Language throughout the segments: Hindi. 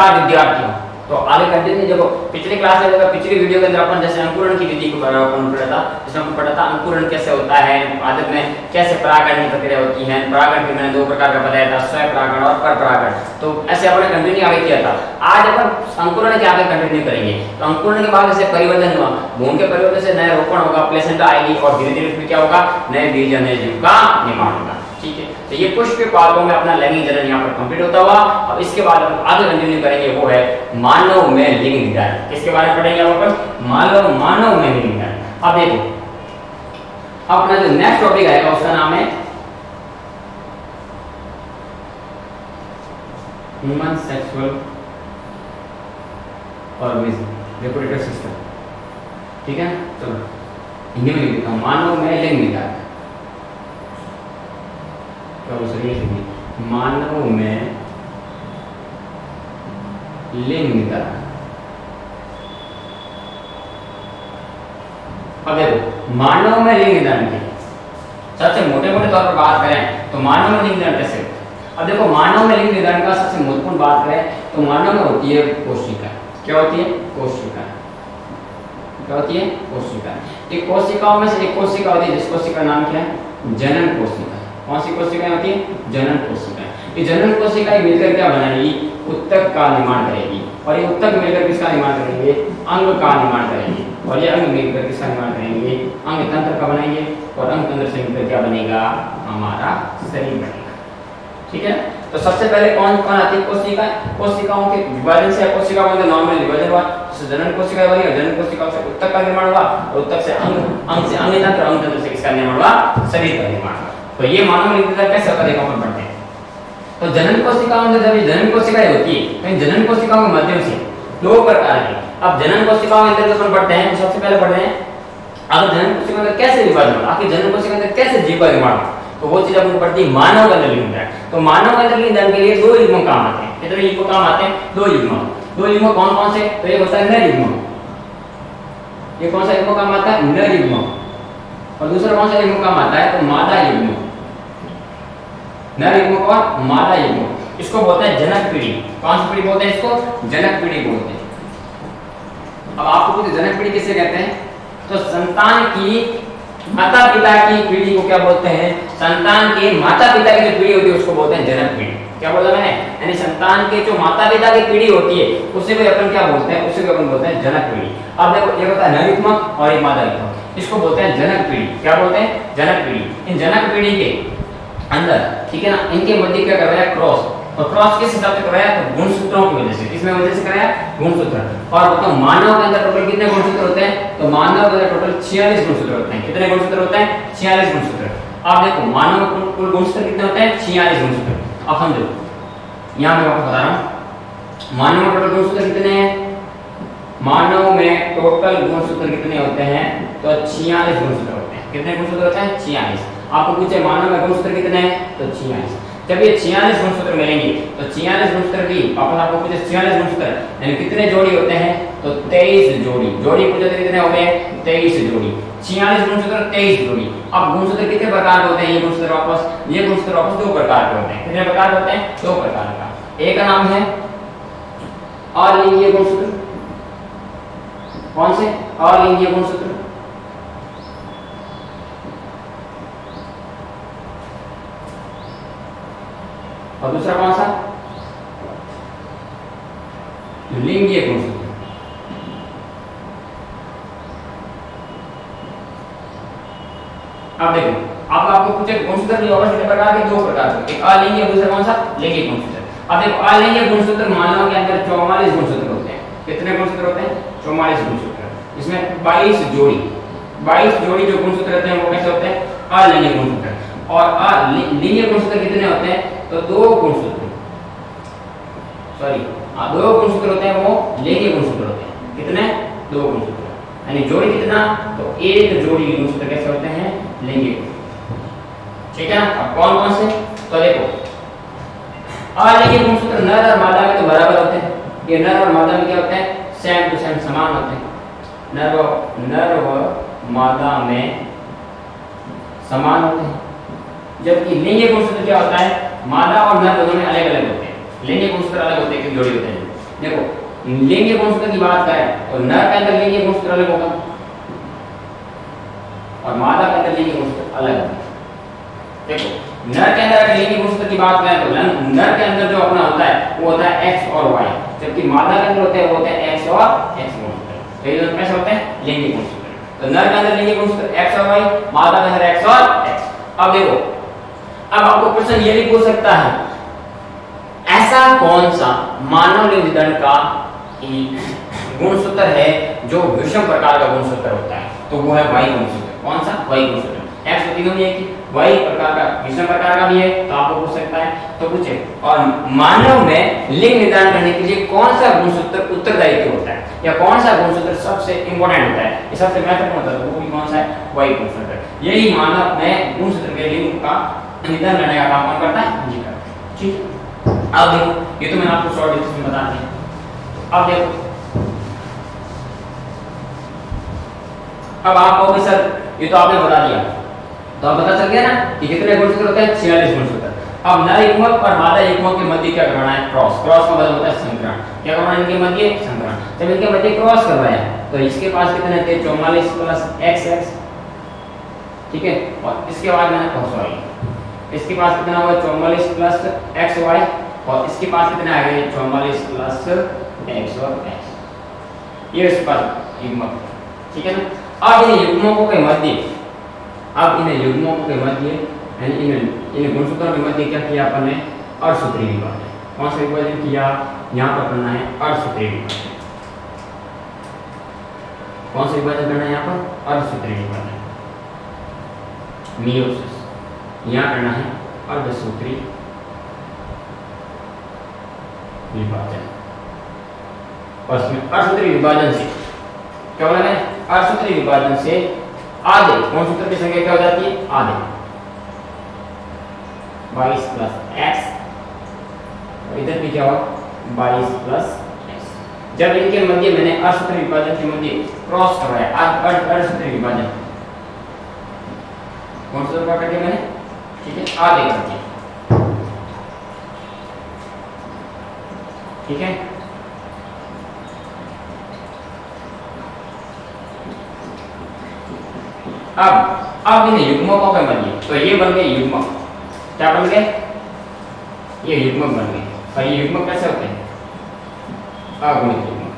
नमस्कार विद्यार्थियों। तो आगे कंटिन्यू देखो, पिछली क्लास में देखो, पिछली वीडियो के अंदर अपन जैसे अंकुरण की विधि को अपन पढ़ा था, जिसमें अपन पढ़ा था अंकुरण कैसे होता है, आदत में कैसे परागण की प्रक्रिया होती है। परागण के मैंने दो प्रकार का बताया था, स्वयं परागण और पर परागण। तो ऐसे अपन कंटिन्यू आगे किया था। आज अपन अंकुरण के आगे कंटिन्यू करेंगे। तो अंकुरण के बाद जैसे परिवर्तन हुआ, भ्रूण के परिवर्तन से नए रोपण होगा, प्लेसेंटा आएगी और धीरे धीरे उसमें क्या होगा, नए बीज या नए जीव का निर्माण होगा। ठीक है, तो ये पुष्प के पादपों में अपना लैंगिक जनन यहाँ पर कंप्लीट होता हुआ। अब इसके बाद हम आगे कंटिन्यू करेंगे, वो है मानव में लिंग निर्धारण। किसके बारे में पढ़ेंगे हम अपन? मानव में लिंग निर्धारण। अब देखो, अपना जो नेक्स्ट टॉपिक आएगा उसका नाम है human sexual organism, reproductive system. ठीक है, चलो हिंदी में लिख देता हूं, मानव में लिंग निर्धारण। मानव में लिंग निर्धारण। अब देखो, मानव में लिंग निर्धारण की सबसे मोटे मोटे तौर पर बात करें तो मानव में लिंग निर्धारण कैसे होता है? अब देखो, मानव में लिंग निर्धारण का सबसे महत्वपूर्ण बात करें तो मानव में होती है कोशिका। क्या होती है? कोशिका। क्या होती है? कोशिका। एक कोशिकाओं में से एक कोशिका होती है जिस कोशिका का नाम क्या है? जनन कोशिका। कौन सी कोशिकाएं होती है? जनन कोशिकाएं। ये जनन कोशिकाएं मिलकर क्या बनाएगी? उत्तक का निर्माण करेगी। और ये उत्तक मिलकर किसका निर्माण करेंगे? अंग का निर्माण करेंगे। और ये अंग मिलकर किसका निर्माण करेंगे? अंग तंत्र का बनाएंगे। और अंग तंत्र से मिलकर क्या बनेगा? हमारा शरीर बनेगा। ठीक है, तो सबसे पहले कौन कौन आती है? कोशिका। कोशिकाओं के विभाजन से कोशिकाओं का नॉर्मल विभाजन हुआ, जनन कोशिका बनी और जनन कोशिकाओं से उत्तक का निर्माण हुआ और उत्तक से अंग, अंग से अंग तंत्र, अंग तंत्र से किसका निर्माण हुआ? शरीर का निर्माण हुआ। तो ये मानव में लिंग निर्धारण कैसे होता है देखो अपन पढ़ते हैं। तो जनन कोशिकाओं में जब जनन कोशिकाएं होती है तो इन जनन कोशिकाओं के माध्यम से दो प्रकार के, अब जनन कोशिकाओं के अंदर अपन पढ़ते हैं तो सबसे पहले पढ़ते हैं अगर जनन कोशिका में कैसे विभाजन होता है, आखिर जनन कोशिका में कैसे जीव का निर्माण होता है, तो वो चीज अपन पढ़ती है मानव के अंदर लिंग निर्धारण। तो मानव के अंदर लिंग निर्धारण के लिए दो युग्म काम आते हैं। कितने युग्म काम आते हैं? दो युग्म। दो युग्म कौन कौन से? तो ये होता है नर युग्म। ये कौन सा युग्म काम आता है? नर युग्म। और दूसरा कौन सा युग्म काम आता है? तो मादा युग्म। नर युग्म और मादा युग्म, इसको बोलते हैं जनक पीढ़ी। कौन सी पीढ़ी बोलते हैं इसको? जनक पीढ़ी बोलते हैं। अब आपको पूछे जनक पीढ़ी किसे कहते हैं? तो संतान की माता पिता की पीढ़ी को क्या बोलते हैं? संतान के माता पिता की जो पीढ़ी होती है उसको बोलते हैं जनक पीढ़ी। क्या बोला मैंने? यानी संतान के जो माता पिता की पीढ़ी होती है उसे भी अपन क्या बोलते हैं? उसे भी अपन बोलते हैं जनक पीढ़ी। अब देखो, ये होता है नर युग्म और एक मादा युग्म, इसको बोलते हैं जनक पीढ़ी। क्या बोलते हैं? जनक पीढ़ी। इन जनक पीढ़ी के अंदर, ठीक है ना, इनके मध्य क्या करवाया? क्रॉस। और क्रॉस किस हिसाब से करवाया? तो गुणसूत्रों की वजह से। किसमें वजह से कराया? गुणसूत्र। और बताओ मानव के अंदर टोटल कितने गुणसूत्र होते हैं? तो मानव के अंदर टोटल 46 गुणसूत्र होते हैं। कितने गुणसूत्र होते हैं? 46 गुणसूत्र। अब देखो, मानव में कुल गुणसूत्र कितने होते हैं? 46 गुणसूत्र। अब हम देखो, यहां मैं आपको बता रहा हूं, मानव में टोटल गुणसूत्र कितने हैं? मानव में टोटल गुणसूत्र कितने होते हैं? तो 46 गुणसूत्र होते हैं। कितने गुणसूत्र होते हैं? 46। आपको पूछे मानव में गुणसूत्र कितने हैं? तो 46। जब ये 46 गुणसूत्र मिलेंगे तो 46 गुणसूत्र की वापस आपको पूछे 46 गुणसूत्र यानी कितने जोड़ी होते हैं? तो 23 जोड़ी। जोड़ी पूछे तो कितने हो गए? 23 जोड़ी। 46 गुणसूत्र 23 जोड़ी। अब गुणसूत्र कितने प्रकार के होते हैं? ये गुणसूत्र वापस दो प्रकार के होते हैं। कितने प्रकार के होते हैं? दो प्रकार का। एक का नाम है अलिंगीय गुणसूत्र। कौन से? अलिंगीय गुणसूत्र। और दूसरा कौन सा? लिंगीय गुणसूत्र। अब देखो, अब आपको पूछे गुणसूत्र की वापस कितने प्रकार के? दो प्रकार के, एक अलिंगीय, दूसरा कौन सा? लिंगीय गुणसूत्र। अब देखो, अलिंगीय गुणसूत्र मानव के अंदर 44 गुणसूत्र होते हैं। कितने गुणसूत्र होते हैं? 44 गुणसूत्र। इसमें 22 जोड़ी जो गुणसूत्र रहते हैं वो कैसे होते हैं? अलिंगीय गुणसूत्र। और लिंगीय गुणसूत्र कितने होते हैं? तो दो गुणसूत्र होते हैं, वो लिंगीय गुणसूत्र होते हैं। कितने? दो गुणसूत्र। यानी जोड़ी कितना? तो एक जोड़ी गुणसूत्र कैसे होते हैं? लिंगीय। ठीक है ना? अब कौन कौन से? तो देखो, अलिंगीय गुणसूत्र नर और मादा में तो बराबर होते हैं। ये नर और मादा में क्या होते हैं? सेम टू सेम, समान होते हैं। नर व मादा में समान होते हैं। जबकि लिंगीय गुणसूत्र क्या होता है? मादा और नर दोनों में अलग अलग होते हैं। लिंगीय गुणसूत्र अलग होते हैं, जोड़ी होते हैं। देखो लिंग गुणसूत्र की बात करें तो नर के अंदर लिंग गुणसूत्र अलग होगा और मादा के अंदर लिंग गुणसूत्र अलग होगा। देखो नर के अंदर अगर लिंग गुणसूत्र की बात करें तो नर के अंदर जो अपना होता है वो होता है x और y, जबकि मादा के अंदर होते हैं वो होते हैं x और x गुणसूत्र। तो ये दोनों कैसे होते हैं लिंग गुणसूत्र। तो नर के अंदर लिंग गुणसूत्र x और y, मादा के अंदर x और x। अब देखो अब आपको प्रश्न ये भी पूछ सकता है ऐसा कौन सा मानव लिंग वितरण का गुणसूत्र है जो विषम प्रकार का गुणसूत्र होता है, तो वो है y गुणसूत्र। कौन सा? y गुणसूत्र। x तो तीनों में एक ही, y प्रकार का विषम प्रकार का भी है, तो आपको पूछ सकता है तो पूछे। और मानव में लिंग निर्धारण करने के लिए कौन सा गुणसूत्र उत्तरदायी होता है या कौन सा गुणसूत्र सबसे इंपॉर्टेंट होता है, ये सबसे महत्वपूर्ण होता है, वो भी कौन सा है? y गुणसूत्र। यही मानव में गुणसूत्र के लिंग का निर्धारण करने का काम कौन करता है? जी करता है। ठीक है, अब देखो ये तो मैंने आपको शॉर्ट डिस्कशन में बता दिया। अब देखो अब आप कहोगे सर ये तो आपने बता दिया, तो आप पता चल गया ना कि कितने गुणसूत्र होते हैं? 46 गुणसूत्र। अब नर युग्मक और मादा युग्मक के मध्य क्या करवाना है? क्रॉस। क्रॉस का मतलब होता है संकरण। क्या करवाना है इनके मध्य? संकरण। जब इनके मध्य क्रॉस करवाया तो इसके पास कितने थे? 44 प्लस XX, ठीक है। और इसके बाद मैंने सॉरी इसके पास कितना हुआ? 44 प्लस XY, और इसके पास कितने आ गए? 44 प्लस X और X। ये इसके पास युग्मक, ठीक है ना। अब इन युग्मकों के मध्य यानी इन गुणसूत्रों के मध्य क्या किया अपन ने? अर्धसूत्री विभाजन। कौन सा विभाजन किया? यहाँ पर करना है अर्धसूत्री विभाजन। कौन सा विभाजन करना है यहाँ पर? अर्धसूत्री विभाजन, मियोसिस। यहाँ करना है अर्धसूत्री विभाजन। और इसमें अर्धसूत्री विभाजन से क्या बोला है? अर्धसूत्री विभाजन से आधे गुणसूत्र की संख्या क्या हो जाती है? आधे 22 प्लस x, और इधर भी क्या होगा? 22 प्लस x। जब इनके मध्य मैंने अर्धसूत्री विभाजन के मध्य क्रॉस करवाया, अर्धसूत्री विभाजन गुणसूत्र का करके मैंने, ठीक है, आधे कर दिया, ठीक है। अब इन युग्मकों के मध्य, तो ये बन गए युग्मक। क्या बन गए? ये युग्मक बन गए। और ये युग्मक कैसे होते हैं? अगुणित युग्मक।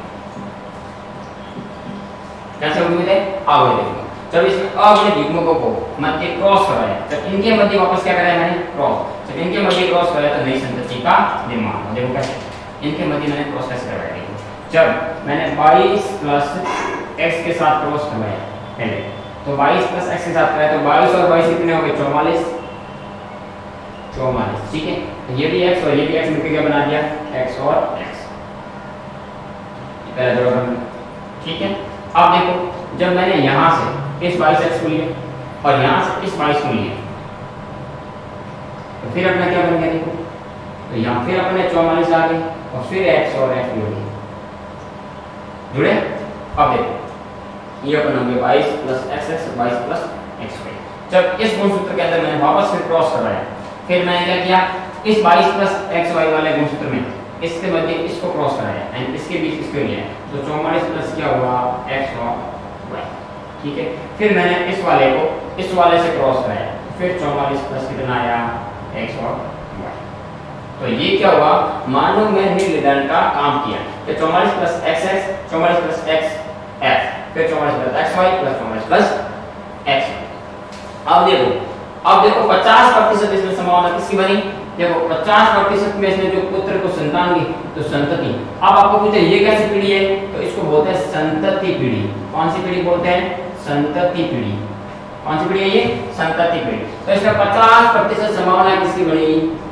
कैसे अगुणित है? अगुणित युग्मक। जब इस अगुणित युग्मकों को मध्य क्रॉस कराया, जब इनके मध्य वापस क्या कराया मैंने? क्रॉस। जब इनके मध्य क्रॉस कराया तो नई संतति का निर्माण हो। देखो कैसे इनके मध्य मैंने क्रॉस कैसे करवाया। देखो जब मैंने 22 प्लस x के साथ क्रॉस करवाया पहले, तो 22 प्लस x के साथ कराया तो 22 और 22 कितने हो गए? 44, ठीक है। तो ये भी x और ये भी x मिलकर क्या बना दिया? x और x, ठीक है। अब देखो जब मैंने यहाँ से इस 22x को लिया और यहाँ से इस 22 को लिया, तो फिर अपना क्या बन गया? देखो तो यहाँ फिर अपने 44 आ गए और फिर x और x जुड़े। अब देखो ये अपन होंगे 22 प्लस XX, 22 प्लस XY। जब इस गुणसूत्र के अंदर मैंने वापस फिर क्रॉस करवाया, फिर मैंने क्या किया? इस 22 प्लस XY वाले गुणसूत्र में इसके मध्य इसको क्रॉस कराया एंड इसके बीच इसको लिया, तो 44 प्लस क्या हुआ? X और Y, ठीक है। फिर मैंने इस वाले को इस वाले से क्रॉस कराया, फिर 44 प्लस कितना आया? X और Y। तो ये क्या हुआ? मानव में लिंग निर्धारण का काम किया। तो 44 प्लस XX, 44 प्लस XF, फिर 44 plus XY plus 44 plus XY। अब देखो 50% इसमें संभावना किसकी बनी? देखो 50% में इसमें जो पुत्र को संतान की, तो संतति। अब आपको पूछे ये कैसी पीढ़ी है? तो इसको बोलते हैं संतति पीढ़ी। कौन सी पीढ़ी बोलते हैं? संतति पीढ़ी। कौन सी पीढ़ी है ये? संतति पीढ़ी। तो इसमें 50% संभावना किसकी बनी?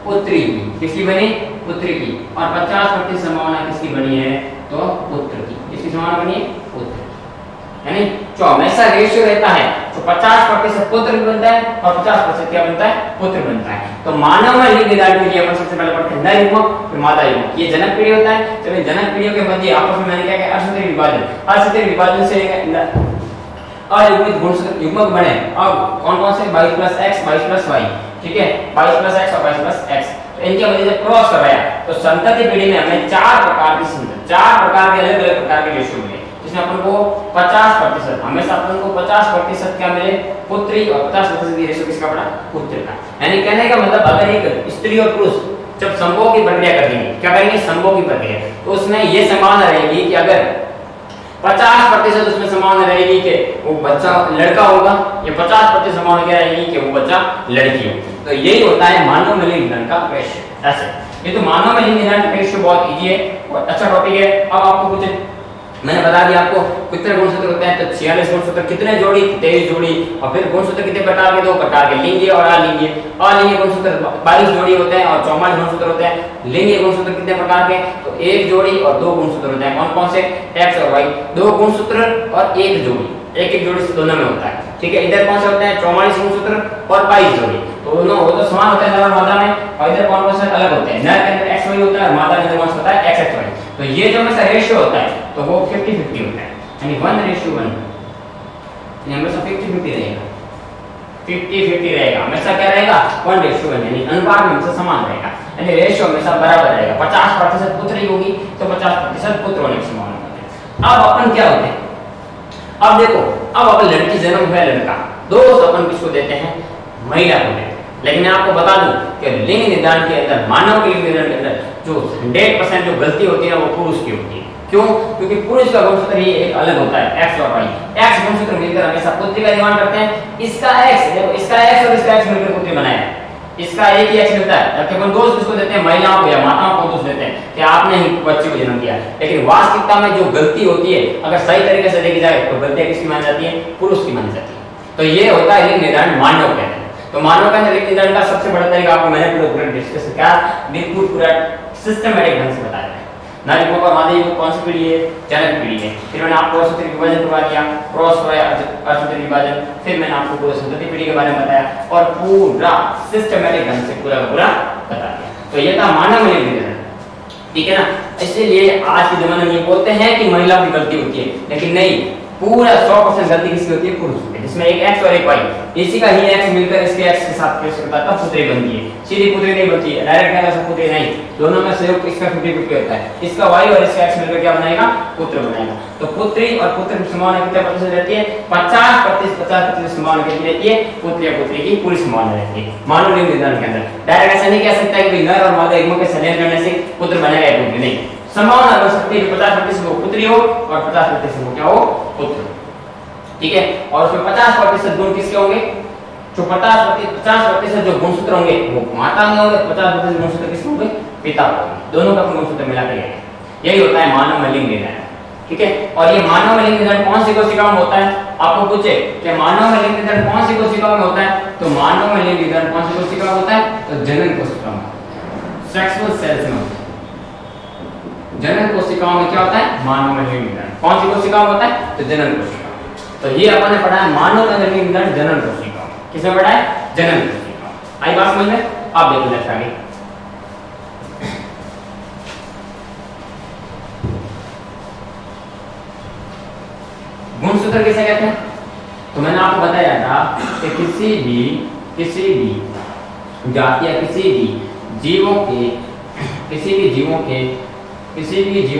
पुत्री की। किसकी बनी? पुत्री की। और 50% संभावना किसकी बनी है? तो पुत्र की। किसकी संभावना बनी है? पुत्र। यानी जो हमेशा रेशियो रहता है तो 50% पुत्र भी बनता है और 50% क्या बनता है? पुत्र बनता है। तो मानव में लिंग निर्धारण के लिए अपन सबसे पहले पढ़ते हैं नर युग्मक, फिर मादा युग्मक। ये जनक पीढ़ी होता है। जब इन जनक पीढ़ियों के मध्य आपस में मैंने क्या किया? अर्धसूत्री विभाजन। अर्धसूत्री विभाजन से अयुग्मित गुणसूत्र युग्मक बने। अब कौन कौन से? 22 प्लस x, 22 प्लस y, ठीक है, 22 प्लस x और 22 प्लस x। तो इनकी वजह से क्रॉस कराया तो संतति पीढ़ी में हमें चार प्रकार के अलग अलग प्रकार के रेशियो मिले, जिसमें अपन को 50% हमेशा अपन को 50% क्या मिले, पुत्री, और 50% की रेशियो किसका पड़ा, पुत्र का। यानी कहने का मतलब अगर एक स्त्री और पुरुष जब संभोग की प्रक्रिया करेंगे, क्या करेंगे, संभोग की प्रक्रिया, तो उसमें ये संभावना रहेगी कि अगर 50% उसमें संभावना रहेगी कि वो बच्चा लड़का होगा, या 50% संभावना क्या रहेगी कि वो बच्चा लड़की होगी। तो यही होता है मानव में लिंग निदान का रेशियो। ऐसे ये तो मानव में लिंग निदान का रेशियो बहुत इजी है और अच्छा टॉपिक है। अब आपको कुछ मैंने बता दिया आपको कितने गुणसूत्र होते हैं, तो 46 गुणसूत्र, कितने जोड़ी, 23 जोड़ी, और फिर गुणसूत्र कितने प्रकार के, 2 प्रकार के, लिंगीय और अलिंगीय। अलिंगीय गुणसूत्र 22 जोड़ी होते हैं और 44 गुणसूत्र होते हैं। लिंगीय गुणसूत्र कितने प्रकार के, तो 1 जोड़ी और 2 गुणसूत्र होते हैं। कौन कौन से, एक्स और वाई, 2 गुणसूत्र और 1 जोड़ी, एक जोड़ी से दोनों में होता है, ठीक है। इधर कौन से होते हैं, 44 गुणसूत्र और 22 जोड़ी, तो दोनों वो तो समान होते हैं नर और मादा में, और इधर कौन कौन से अलग होते हैं, नर के अंदर एक्स वाई होता है और मादा के अंदर कौन सा होता है, एक्स एक्स वाई। तो ये जो हमेशा रेशियो होता है तो वो 50-50 होता है, यानी 1:1, ये हमेशा 50-50 रहेगा, 50-50 रहेगा, हमेशा क्या रहेगा, 1:1, यानी अनुपात में हमेशा समान रहेगा, यानी रेशियो हमेशा बराबर रहेगा। 50% पुत्री होगी तो 50% पुत्र होने की संभावना होती है। अब अपन क्या होते हैं, अब देखो, अब अपन लड़की जन्म हुआ लड़का, दोस्त अपन किसको देते हैं, महिला को देते हैं। लेकिन मैं आपको बता दूं कि लिंग निदान के अंदर, मानव के लिंग निदान के अंदर जो 100% जो गलती होती है वो पुरुष की होती है। क्यों, क्योंकि पुरुष का गुणसूत्र ही एक अलग होता है, एक्स और वाई। एक्स गुणसूत्र मिलकर हमेशा पुत्री का निर्माण करते हैं। इसका एक्स, देखो इसका एक्स और इसका एक्स मिलकर पुत्री बनाया, इसका एक ही एक्स मिलता है, जबकि अपन दोस्त किसको देते हैं, महिलाओं को या माताओं को दोस्त देते हैं कि आपने ही बच्चे को जन्म दिया। लेकिन वास्तविकता में जो गलती होती है, अगर सही तरीके से देखी जाए तो गलती किसकी मानी जाती है, पुरुष की मानी जाती है। तो ये होता है लिंग निदान मानव के अंदर। तो मानव का लिंग निदान का सबसे बड़ा तरीका आपको मैंने पूरा डिस्कस किया, बिल्कुल पूरा सिस्टमैटिक ढंग से बताया है। नारी युग और मादा युग कौन सी पीढ़ी है, जनक पीढ़ी है। फिर मैंने आपको सूत्र विभाजन करवा दिया, क्रॉस हुआ अर्धसूत्र विभाजन, फिर मैंने आपको पूरे संतति पीढ़ी के बारे में बताया और पूरा सिस्टमैटिक ढंग से पूरा का पूरा बता दिया। तो ये था मानव लिंग निदान, ठीक है ना। इसलिए आज के जमाने में ये बोलते हैं कि महिला की गलती होती है, लेकिन नहीं, पूरा 100% गलती किसकी होती है, पुरुष की, जिसमें एक एक्स और एक वाई, इसी का ही एक्स मिलकर इसके एक्स के साथ तब पुत्री बनती है। सीधी पुत्री नहीं बनती है, डायरेक्ट कहना सब पुत्री नहीं, दोनों में संयोग इसका 50-50 होता है। इसका वाई और इसका एक्स मिलकर क्या बनाएगा, पुत्र बनाएगा। तो पुत्री और पुत्र की संभावना कितने प्रतिशत रहती है, 50% संभावना कितनी रहती है, पुत्री या पुत्री की पूरी संभावना रहती है मानव लिंग निदान के अंदर। डायरेक्ट ऐसा नहीं कह सकता है कि नर और मादा एक के संयोग करने से पुत्र बनेगा या पुत्री, नहीं, संभावना बन सकती है कि 50% वो पुत्री हो और 50% वो क्या हो, पुत्र, ठीक है। और उसमें 50% गुण किसके होंगे, जो 50% जो गुणसूत्र होंगे वो माता में होंगे, 50% गुणसूत्र किसके होंगे, पिता होंगे, दोनों का गुणसूत्र मिला के यही होता है मानव में लिंग निदान, ठीक है। और ये मानव में लिंग निदान कौन सी कोशिकाओं में होता है, आपको पूछे कि मानव में लिंग निदान कौन सी कोशिकाओं में होता है, तो मानव में लिंग निदान कौन सी कोशिकाओं में होता है, तो जनन कोशिकाओं में, सेक्सुअल सेल्स में होता है। जनन कोशिकाओं में क्या होता है, मानव में लिंग निदान कौन सी कोशिकाओं में होता है, तो जनन कोशिका। तो ये अपन ने पढ़ा है मानव में लिंग निदान जनन कोशिकाओं, किसमें पढ़ा है, जनन कोशिकाओं। आई बात समझ में, आप देखो नेक्स्ट आगे, गुणसूत्र किसे कहते हैं। तो मैंने आपको बताया था कि किसी भी जाति या किसी भी जीवों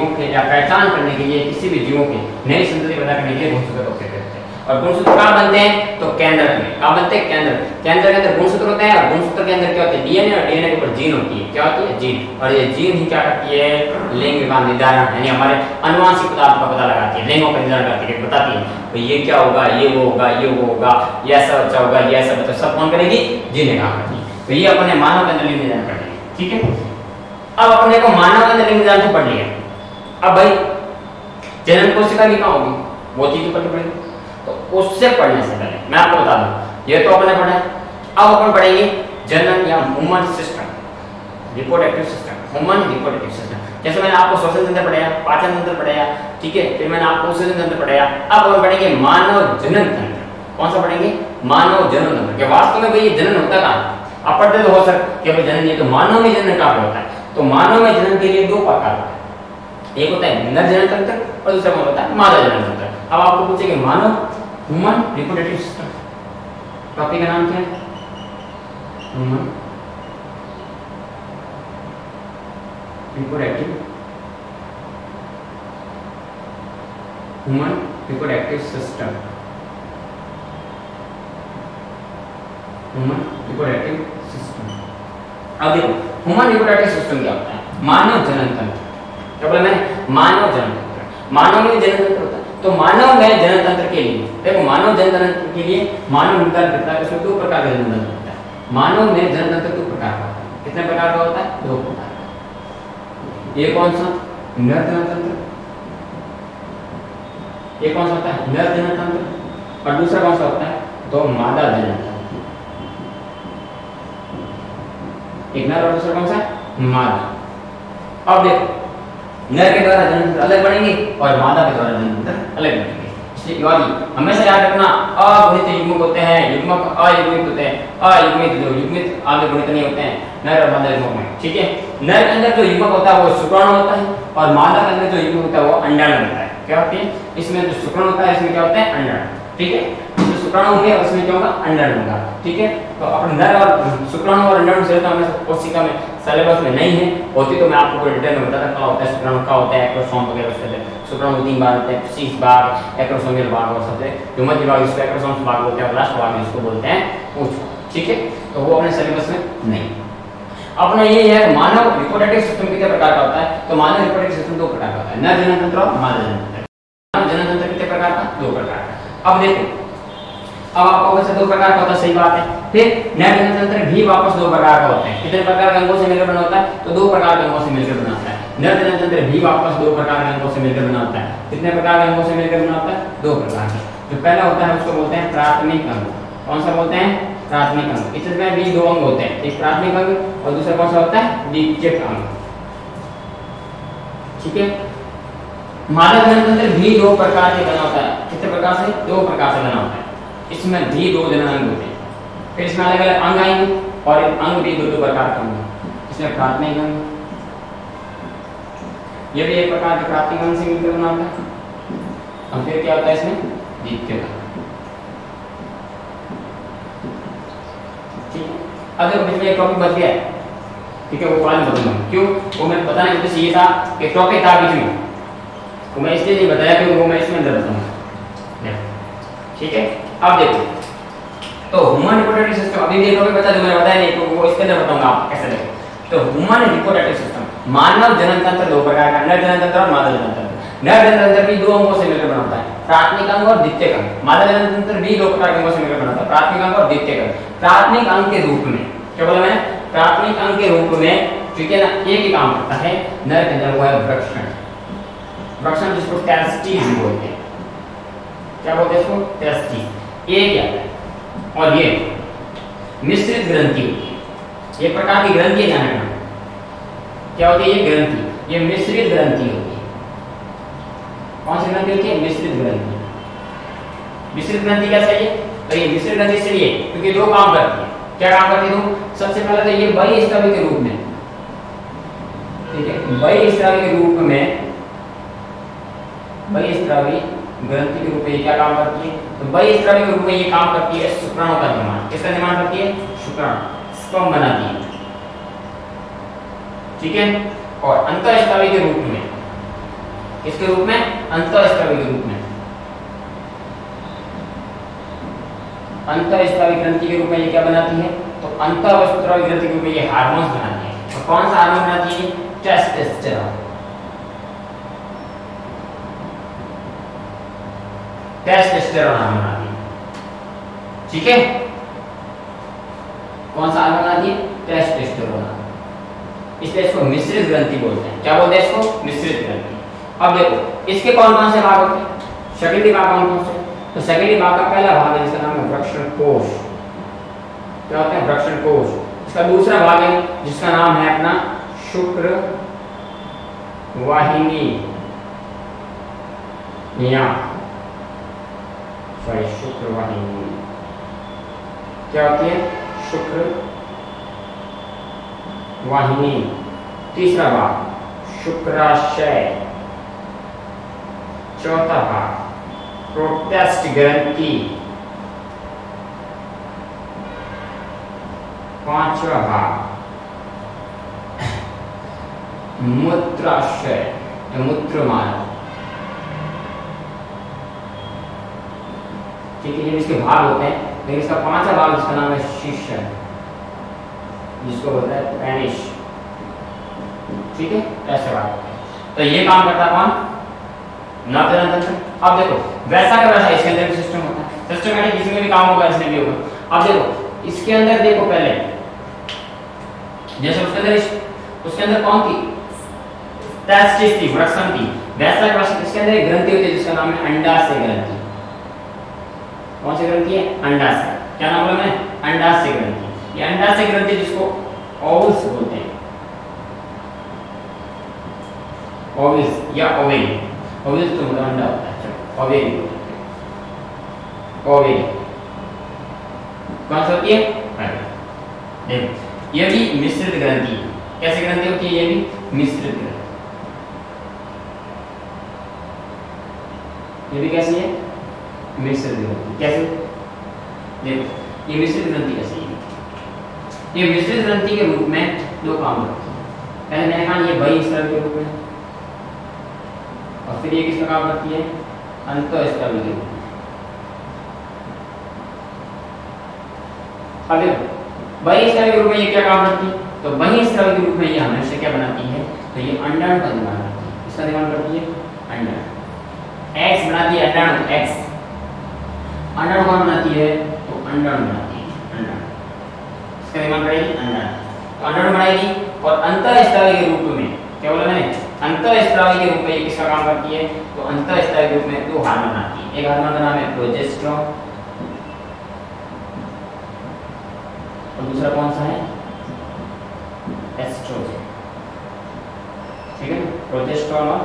के या पहचान करने के लिए, किसी भी जीवों के नई संतति पैदा करने के लिए गुणसूत्र का उपयोग करते हैं। और गुणसूत्र कहाँ बनते हैं, तो केंद्र में, कहाँ बनते हैं, केंद्र के अंदर गुणसूत्र होते हैं, और गुणसूत्र के अंदर क्या होते हैं, डीएनए, और डीएनए के ऊपर जीन होती है, क्या होती है, जीन, और ये जीन ही क्या करती है, लिंग का निर्धारण, यानी हमारे अनुवांशिक पदार्थ का पता लगाती है, लिंगों का निर्धारण करती है, बताती है तो ये क्या होगा, ये वो होगा, ये वो होगा, ये ऐसा बच्चा होगा, ये ऐसा बच्चा, सब कौन करेगी, जीन काम करती है। तो ये अपने मानव के अंदर लिंग निर्धारण कर लिया, ठीक है। अब अपने को मानव के अंदर लिंग निर्धारण तो पढ़ लिया, अब भाई जनन कोशिका भी कहाँ होगी, वो चीज पढ़नी पड़ेगी। तो उससे पढ़ने से पहले मैं आपको बता दूं, ये तो अपने पढ़ा है, अब अपन पढ़ेंगे जनन या human system, reproductive system, human reproductive system. जैसे मैंने आपको श्वसन तंत्र पढ़ाया, पाचन तंत्र पढ़ाया, ठीक है, फिर मैंने आपको उत्सर्जन तंत्र पढ़ाया, अब अपन पढ़ेंगे मानव जनन तंत्र। कौन सा पढ़ेंगे, मानव जनन तंत्र। क्या वास्तव में भाई जनन होता कहाँ, आप पढ़ते तो हो सकता कि भाई जनन, ये तो मानव में जनन कहाँ पे होता है। तो मानव में जनन के लिए 2 प्रकार होता है, एक होता है नर जनन तंत्र और दूसरा कौन होता है, मादा जनन तंत्र। अब आपको पूछेंगे मानव ह्यूमन रिप्रोडक्टिव सिस्टम, टॉपिक का नाम क्या है, human reproductive human reproductive system, human reproductive system. अब देखो ह्यूमन रिप्रोडक्टिव सिस्टम क्या होता है? मानव जनन तंत्र। क्या बोला मैंने? मानव जनन तंत्र। मानव में जनन तंत्र होता है, तो मानव में जनन तंत्र के लिए देखो, मानव जनन तंत्र के लिए मानव निर्धारण करता है, उसमें 2 प्रकार का जनन तंत्र होता है। मानव में जनन तंत्र 2 प्रकार का होता है। कितने प्रकार का होता है? 2 प्रकार का। ये कौन सा? नर जनन तंत्र। ये कौन सा होता है? नर जनन तंत्र। और दूसरा कौन सा होता है? तो मादा जनन तंत्र। एक नर और दूसरा कौन सा? मादा। अब देखो नर के द्वारा जनन तंत्र अलग बनेंगे और मादा के द्वारा जनन तंत्र अलग बनेंगे। इसलिए हमेशा याद रखना, अगुणित युग्मक होते हैं, युग्मक अयुग्मित होते हैं। अयुग्मित जो युग्मित आगे गुणित नहीं होते हैं नर और मादा युग्मक में, ठीक है। नर के अंदर जो युग्मक होता है वो शुक्राणु होता है और मादा के अंदर जो युग्मक होता है वो अंडाणु होता है। क्या होती है? इसमें जो शुक्राणु होता है इसमें क्या होता है? अंडाणु, ठीक है। जो शुक्राणु होंगे उसमें क्या होगा? अंडाणु होगा, ठीक है। तो अपने नर और शुक्राणु और अंडाणु से तो हमें कोशिका में सिलेबस में नहीं है, होती तो मैं आपको डिटेल में बताता क्या होता है शुक्राणु, क्या होता है एक्रोसोम वगैरह। उसके शुक्राणु 3 भाग होते हैं, शीर्ष भाग, एक्रोसोमियल भाग और सबसे जो मध्य भाग इसको एक्रोसोम्स भाग बोलते हैं और लास्ट भाग इसको बोलते हैं पूंछ, ठीक है। तो वो अपने सिलेबस में नहीं। अपना ये है मानव रिप्रोडक्टिव सिस्टम कितने प्रकार का होता है? तो मानव रिप्रोडक्टिव सिस्टम 2 प्रकार का होता है, नर जनन तंत्र और मादा जनन तंत्र। मानव जनन तंत्र कितने प्रकार का? 2 प्रकार का। अब देखो, अब आपको वैसे 2 प्रकार का होता है, सही बात है। फिर नर जनन तंत्र भी वापस 2 प्रकार का होता है। कितने प्रकार के अंगों से मिलकर बना होता है? तो 2 प्रकार के अंगों से मिलकर बना होता है। नर जनन तंत्र भी वापस 2 प्रकार के अंगों से मिलकर बना होता है। कितने प्रकार के अंगों से मिलकर बना होता है? 2 प्रकार के। जो पहला होता है उसको बोलते हैं प्राथमिक अंग। कौन सा बोलते हैं? प्राथमिक अंग। इसमें भी 2 अंग होते हैं, एक प्राथमिक अंग और दूसरा कौन सा होता है? द्वितीयक अंग, ठीक है। मादा जनन तंत्र भी 2 प्रकार से बना होता है। कितने प्रकार से? 2 प्रकार से बना होता है। इसमें भी 2 जनन अंग होते हैं। फिर इसमें अलग अलग अंग आएंगे और अंग भी 2 प्रकार के होंगे। इसमें प्राथमिक अंग, ये भी एक प्रकार के प्राथमिक अंग से मिलकर बना होता है। अब फिर क्या होता है इसमें? द्वितीयक अंग, ठीक है। अब देखो बीच में एक टॉपिक बच गया है, ठीक है, वो बाद में बताऊंगा। क्यों? वो मैं बताने का उद्देश्य ये था कि टॉपिक था बीच में, वो मैं इसलिए नहीं बताया क्योंकि वो मैं इसमें अंदर बताऊंगा, ठीक है। अब देखो तो ह्यूमन रिप्रोडक्टिव सिस्टम अभी भी टॉपिक बचा जो मैंने बताया नहीं, तो वो इसके अंदर बताऊंगा आप कैसे देखो। तो ह्यूमन रिप्रोडक्टिव सिस्टम, मानव जनन तंत्र 2 प्रकार का, नर जनन तंत्र और मादा जनन तंत्र। नर जनन तंत्र भी 2 अंगों से मिलकर बना होता है, प्राथमिक अंग और द्वितीयक अंग। मादा जनन तंत्र भी 2 प्रकार के अंगों से मिलकर बना होता है, प्राथमिक अंग और द्वितीयक अंग। प्राथमिक अंग के रूप में क्या बोला मैंने? प्राथमिक अंग के रूप में, ठीक है ना, एक ही काम करता है नर के अंदर, वो है वृक्षण। वृक्षण जिसको टेस्टिस बोलते हैं। क्या बोलते हैं इसको? टेस्टिस। ये क्या है? और ये मिश्रित ग्रंथि होती है, ये प्रकार की ग्रंथि है। जाने का क्या होती है? ये ग्रंथि, ये मिश्रित ग्रंथि होती है। कौन सी ग्रंथि होती है? मिश्रित ग्रंथि। मिश्रित ग्रंथि क्या चाहिए? तो ये मिश्रित ग्रंथि इसलिए क्योंकि 2 काम करती है। क्या काम करती है? सबसे पहले तो ये बहिस्रावी के रूप में, ठीक है, बहिस्रावी के रूप में, बहिस्रावी ग्रंथि के रूप में ये क्या काम करती है? तो बहिस्रावी के रूप में ये काम करती है शुक्राणु का निर्माण। किसका निर्माण करती है? शुक्राणु, स्पर्म बनाती है, ठीक है। और अंतःस्रावी के रूप में, किसके रूप में? अंतःस्रावी के रूप में, अंतःस्रावी ग्रंथि के रूप में ये क्या बनाती है? तो अंतःस्रावी ग्रंथि के रूप में ये हार्मोन्स बनाती है। और कौन सा हार्मोन बनाती है? टेस्टोस्टेरोन। टेस्टोस्टेरोन हार्मोन बनाती है, ठीक है। कौन सा हार्मोन बनाती है? टेस्टोस्टेरोन। इसलिए इसको मिश्रित ग्रंथि बोलते हैं। क्या बोलते हैं इसको? मिश्रित ग्रंथि। अब देखो इसके कौन कौन से भाग होते हैं? सेकेंडरी भाग कौन कौन से? तो सेकेंडरी भाग का पहला भाग है जिसका नाम है वृषण कोश। क्या होता है? वृषण कोश। इसका दूसरा भाग है जिसका नाम है अपना शुक्र वाहिनी, या सॉरी शुक्र वाहिनी क्या होती है? शुक्र वाहिनी। तीसरा भाग शुक्राशय। चौथा भाग प्रोटेस्ट ग्रंथि। पांचवा भाग मूत्राशय या मूत्रमार्ग। ठीक है, ये इसके भाग होते हैं, लेकिन इसका पांचवा भाग जिसका नाम है शीर्षण, जिसको बोलता है पेनिस। ठीक है, ऐसे बात। तो ये काम करता कौन? नवजात तंत्र। अब देखो वैसा का वैसा इसके अंदर भी सिस्टम होता है, सिस्टमैटिक इसमें भी काम होगा, इसमें भी होगा। अब देखो इसके अंदर देखो पहले जैसे उसके अंदर कौन थी? टेस्टिस थी, वृषण थी। वैसा का वैसा इसके अंदर एक ग्रंथि होती है जिसका नाम है अंडाशय ग्रंथि। कौन सी ग्रंथि है? अंडाशय। क्या नाम बोला मैंने? अंडाशय ग्रंथि। ये अंडाशय ग्रंथि जिसको ओवल्स बोलते हैं, ओवल्स या ओवेल। ओवेल तो मतलब अंडा होता है, चलो ओवेल बोलते हैं। ओवेल कौन सी होती है? देखो ये भी मिश्रित ग्रंथि है। कैसी ग्रंथि होती है? ये भी मिश्रित ग्रंथि। ये भी कैसी है? मिश्रित ग्रंथि। कैसे? देखो ये मिश्रित ग्रंथि कैसी है? ये मिश्रित ग्रंथि के रूप में दो काम करती है। पहले मैंने कहा ये बहिःस्रावी के रूप में, और फिर ये किसका काम करती है? अंतःस्रावी के रूप में। अब देखो बहिःस्रावी के रूप में ये क्या काम करती है? तो बहिःस्रावी के रूप में ये हमेशा क्या बनाती है? तो ये अंडाणु का निर्माण करती है। इसका निर्माण करती है अंडाणु। एक्स बनाती है अंडाणु, एक्स। अंडाणु कौन बनाती है? तो अंडाणु बनाती है, अंडाणु। इसका निर्माण करेगी अंडाणु। तो अंडाणु बनाएगी और अंतःस्रावी के रूप में क्या बोला मैंने? अंतःस्रावी के रूप में ये किसका काम करती है? तो अंतःस्रावी के रूप में दो हार्मोन बनाती है। एक हार्मोन का नाम है प्रोजेस्टेरोन और दूसरा कौन सा है? एस्ट्रोजन। ठीक है, प्रोजेस्टेरोन और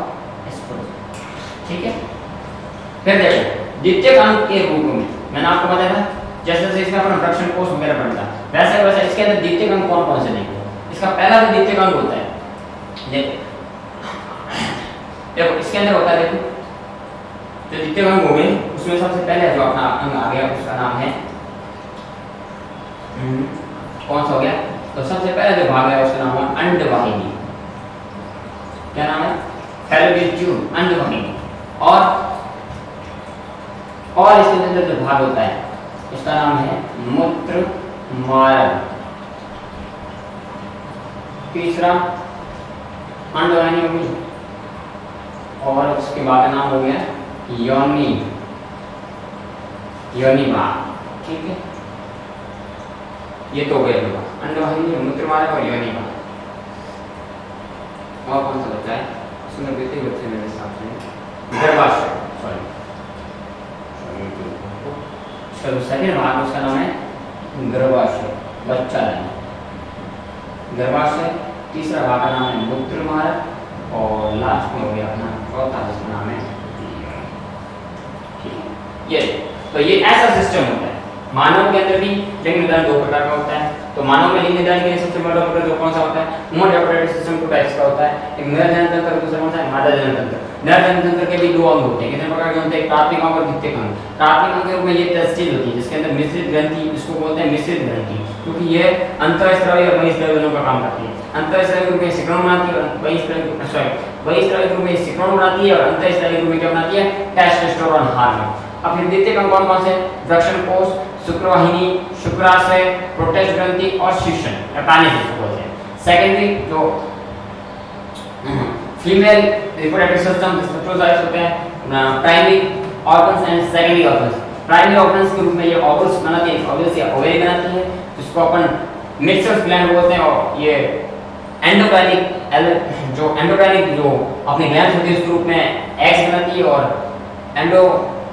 एस्ट्रोजन। ठीक है, फिर देखो द्वितीयक अंग के रूप में मैंने आपको बताया था, जैसे जैसे इसमें अपना वृषण कोश वगैरह बनता है वैसे वैसे इसके अंदर द्वितीयक अंग कौन कौन से देखो। इसका पहला जो द्वितीयक अंग होता है, देखो इसके अंदर होता है, देखो जो द्वितीयक अंग हो गए उसमें सबसे पहले जो अपना अंग आ गया उसका नाम है कौन सा हो गया? तो सबसे पहले जो भाग है उसका नाम है अंडवाहिनी। क्या नाम है? फैलोपियन ट्यूब, अंडवाहिनी। और इसके अंदर जो भाग होता है उसका नाम है मूत्रमार्ग। तीसरा अंडवाहिनी होगी और उसके बाद नाम हो गया योनि, योनि भाग। ठीक है, ये तो हो गया अंडवाहिनी, मूत्रमार्ग और योनि भाग। और कौन सा बचा है? उसमें बेटे बच्चे मेरे हिसाब से गर्भाशय, सॉरी चलो सेकंड भाग उसका नाम है गर्भाशय, बच्चा लेना, गर्भाशय। तीसरा भाग का नाम है मूत्रमार्ग और लास्ट में हो गया अपना चौथा जिसका नाम है ये। तो ये ऐसा सिस्टम होता है मानव के अंदर भी। लिंग निर्धारण दो प्रकार का होता है। तो मानव में लिंग निर्धारण के लिए सबसे बड़ा ऑपरेटर जो कौन सा होता है? Mode operator system two types का होता है। एक नर जनन तंत्र, दूसरा कौन सा है? मादा जनन तंत्र। नर जनन तंत्र के भी दो अंग होते हैं। कितने प्रकार के होते हैं? प्राथमिक अंग और द्वितीयक अंग। प्राथमिक अंग के रूप में ये टेस्टिस होती है जिसके अंदर मिश्रित ग्रंथि, इसको बोलते हैं मिश्रित ग्रंथि, क्योंकि ये अंतःस्रावी और बहिःस्रावी दोनों का काम करती है। अंतःस्रावी के रूप में सिक्रोन बनाती है और बहिःस्रावी के रूप में सिक्रोन बनाती है और अंतःस्रावी के रूप में क्या बनाती है? Testosterone hormone. अब फिर द्वितीयक अंग कौन कौन से? वृषण कोश, शुक्रवाहिनी, शुक्राशय, प्रोटेस्ट ग्रंथि और शीर्षण या पेनिस जिसको बोलते हैं। सेकेंडरी जो फीमेल रिप्रोडक्टिव सिस्टम स्पर्मोजाइट्स होते हैं, primary organs and secondary organs. Primary organs के रूप में ये ओवल्स बनाती है, ओवल्स या ओवेरी बनाती है जिसको अपन मिक्सर ग्लैंड बोलते हैं। और ये एंडोक्राइनिक जो एंडोक्राइनिक जो अपनी ग्लैंड होती है उसके रूप में एग्स बनाती है और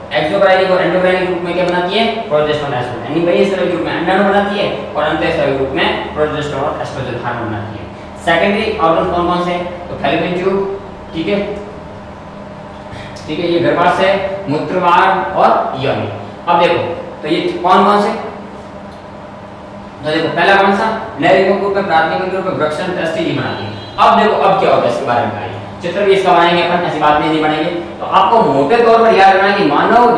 एक्सोक्राइनिक और एंडोक्राइनिक रूप में क्या बनाती है? Progesterone oestrogen. यानी बहिःस्रावी रूप में अंडाणु बनाती है और अंतःस्रावी रूप में प्रोजेस्टेरोन और एस्ट्रोजन हार्मोन बनाती है। सेकेंडरी ऑर्गन कौन कौन से? तो फैलोपियन ट्यूब, ठीक है, ठीक है, ये गर्भाशय, मूत्रमार्ग और योनि। अब देखो तो ये कौन कौन से? तो देखो पहला कौन सा? नैरिक ग्रुप में, प्राथमिक ग्रुप में वृषण टेस्टिस बनाती है। अब देखो अब क्या होता है इसके बारे में बताइए। चित्र भी इसका बनाएंगे अपन, ऐसी बात नहीं बनाएंगे। तो आपको मोटे तौर पर याद रखना है कि मानव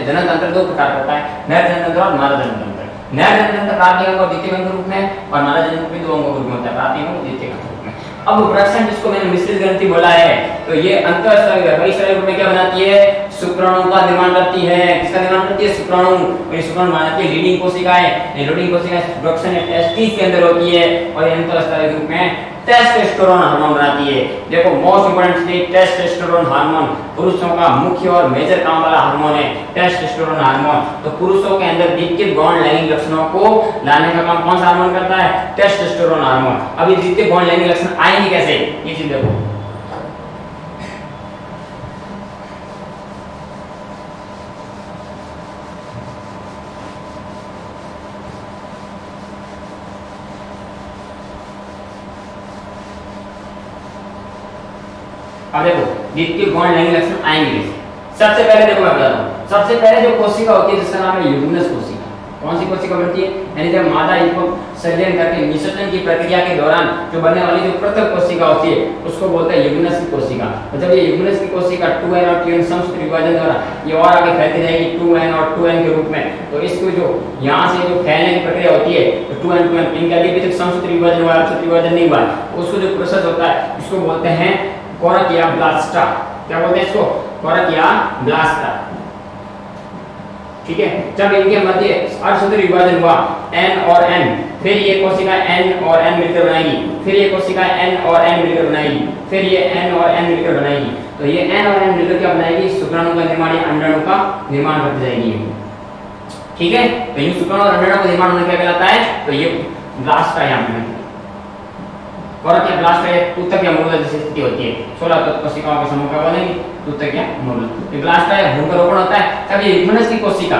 जनन तंत्र दो प्रकार का होता है, नर जनन तंत्र और मादा जनन तंत्र। नर जनन तंत्र प्राथमिक अंग और द्वितीयक अंग के रूप में और मादा जनन तंत्र दो अंगों के रूप में होता है, प्राथमिक अंग और द्वितीयक अंग के रूप में। अब वृक्षण जिसको मैंने मिश्रित ग्रंथि बोला है, तो ये अंतःस्रावी बहिःस्रावी रूप में क्या बनाती है, शुक्राणु का निर्माण करती है। किसका निर्माण करती है, शुक्राणु। और ये शुक्राणु बनाती है लीडिंग कोशिकाएं। ये लीडिंग कोशिकाएं वृक्षण टेस्टिस के अंदर होती है और ये अंतःस्रावी रूप में टेस्टोस्टेरोन हार्मोन बनाती है। देखो मोस्ट इंपोर्टेंटली टेस्टोस्टेरोन हार्मोन पुरुषों का मुख्य और मेजर काम वाला हार्मोन है टेस्टोस्टेरोन हार्मोन। तो पुरुषों के अंदर द्वितीयक गौण लैंगिक लक्षणों को लाने का काम कौन सा हार्मोन करता है, टेस्टोस्टेरोन हार्मोन। अब ये द्वितीयक गौण लैंगिक लक्षण आएंगे कैसे, ये चीज देखो। अब देखो द्वितीयक गौण लैंगिक लक्षण आएंगे कैसे। सबसे पहले देखो मैं बताता हूँ, सबसे पहले जो कोशिका होती है जिसका नाम है युग्मनज कोशिका। कौन सी कोशिका बनती है, यानी जब मादा युग्मक संलयन करके निषेचन की प्रक्रिया के दौरान जो बनने वाली जो पृथक कोशिका होती है उसको बोलते हैं युग्मनज की कोशिका। और जब ये युग्मनज की कोशिका 2n और 2n समसूत्र विभाजन द्वारा ये और आगे फैलती रहेगी 2n और 2n के रूप में, तो इसको जो यहाँ से जो फैलने की प्रक्रिया होती है तो 2n 2n इनके आगे भी तक समसूत्र विभाजन हुआ, समसूत्र विभाजन नहीं हुआ, उसको जो प्रोसेस होता है इसको बोलते हैं कोरक या ब्लास्टा। क्या बोलते हैं इसको, कोरक या ब्लास्टा। ठीक है, जब इनके मध्य अर्धसूत्र विभाजन हुआ n और n, फिर ये कोशिका n और n मिलकर बनाएगी, फिर ये कोशिका n और n मिलकर बनाएगी, फिर ये n और n मिलकर बनाएगी। तो ये n और n मिलकर क्या बनाएगी, शुक्राणु का निर्माण या अंडाणु का निर्माण करती जाएगी। ठीक है, तो ये शुक्राणु और अंडाणु का निर्माण होने क्या कहलाता है, तो ये ब्लास्टा यहाँ पे कोरक या ब्लास्ट है ऊतक या मूल जैसी स्थिति होती है। 16 तत्व कोशिकाओं के समूह का बनेगी ऊतक या मूल। ये ब्लास्ट है भूकरोपण होता है। तब ये युग्मनज की कोशिका,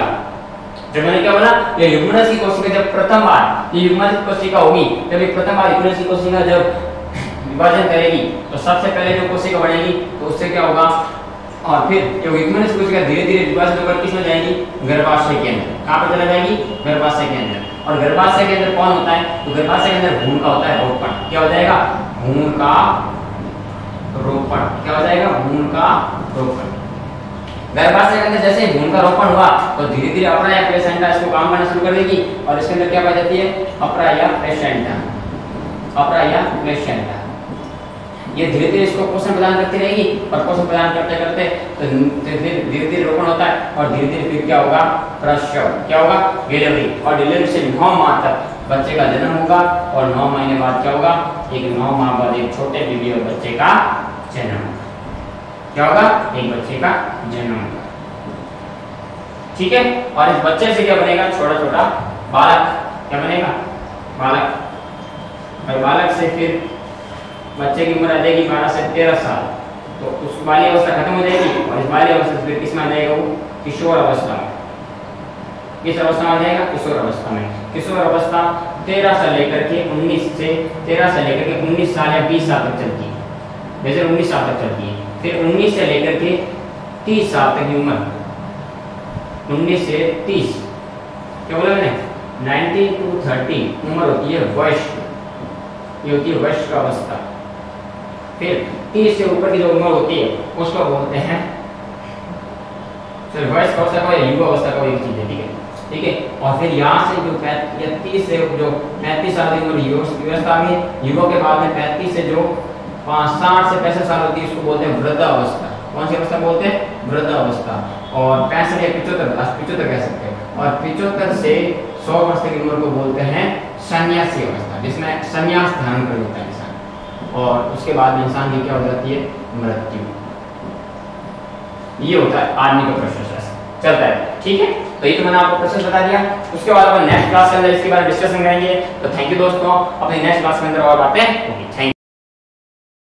जब मैंने क्या बोला, ये युग्मनज की कोशिका जब प्रथम बार ये युग्मनज कोशिका होगी, जब ये प्रथम बार युग्मनज की कोशिका जब विभाजन करेगी तो सबसे पहले जो कोशिका बनेगी तो उससे क्या होगा, और फिर जो युग्मनज कोशिका धीरे धीरे विभाजित होकर किसमें जाएगी, गर्भाशय के अंदर। कहाँ पर चला जाएगी, गर्भाशय के अंदर। और गर्भाशय के अंदर कौन होता है, तो गर्भाशय के अंदर भ्रूण का होता है रोपण। क्या हो जाएगा, भ्रूण का रोपण। क्या हो जाएगा, भ्रूण का रोपण। गर्भाशय के अंदर जैसे ही भ्रूण का रोपण हुआ तो धीरे धीरे अपरा या प्लेसेंटा इसको काम करना शुरू कर देगी और इसके अंदर क्या पाई जाती है, अपरा या प्लेसेंटा। अपरा या प्लेसेंटा ये धीरे धीरे इसको पोषण प्रदान करती रहेगी और पोषण प्रदान करते करते तो धीरे धीरे रोपण होता है और धीरे धीरे फिर क्या होगा, प्रसव। क्या होगा, डिलीवरी। और डिलीवरी से 9 माह तक बच्चे का जन्म होगा और 9 महीने बाद क्या होगा, एक 9 माह बाद एक छोटे बेबी और बच्चे का जन्म। क्या होगा, एक बच्चे का जन्म होगा। ठीक है, और इस बच्चे से क्या बनेगा, छोटा छोटा बालक। क्या बनेगा, बालक। और बालक से फिर बच्चे की उम्र आ जाएगी 12 से 13 साल, तो उस बाल्य अवस्था खत्म हो जाएगी और इस बाल्य अवस्था फिर किस में आ जाएगा, वो किशोर अवस्था में। किस अवस्था में आ जाएगा, किशोर अवस्था में। किशोर अवस्था 13 से लेकर के 19 साल या 20 साल तक चलती है, वैसे 19 साल तक चलती है। फिर 19 से लेकर के 30 साल तक की उम्र, 19 से 30, क्या बोला मैंने, 19 to 30 उम्र होती है वयस्क। ये होती है वयस्क अवस्था। फिर 30 से ऊपर की जो उम्र होती है उसको बोलते हैं वयस्क अवस्था का या युवा अवस्था का एक चीज है। ठीक है, ठीक है। और फिर यहाँ से जो 30 से जो 35 साल की उम्र युवा में, युवा के बाद में 35 से जो 60 से 65 साल होती है उसको बोलते हैं वृद्ध अवस्था। कौन सी अवस्था बोलते हैं, वृद्ध अवस्था। और 65 या 75 कह सकते हैं। और 75 से 100 वर्ष की उम्र को बोलते हैं सन्यासी अवस्था, जिसमें सन्यास धारण कर लेता है इंसान और उसके बाद में इंसान की क्या हो जाती है, मृत्यु। ये होता है आदमी का प्रोसेस चलता है। ठीक है, तो ये तो मैंने आपको प्रोसेस बता दिया। उसके बाद अपन नेक्स्ट क्लास के अंदर इसके बारे में डिस्कशन करेंगे। तो थैंक यू दोस्तों, अपनी नेक्स्ट क्लास के अंदर और बातें होंगी। Thank you.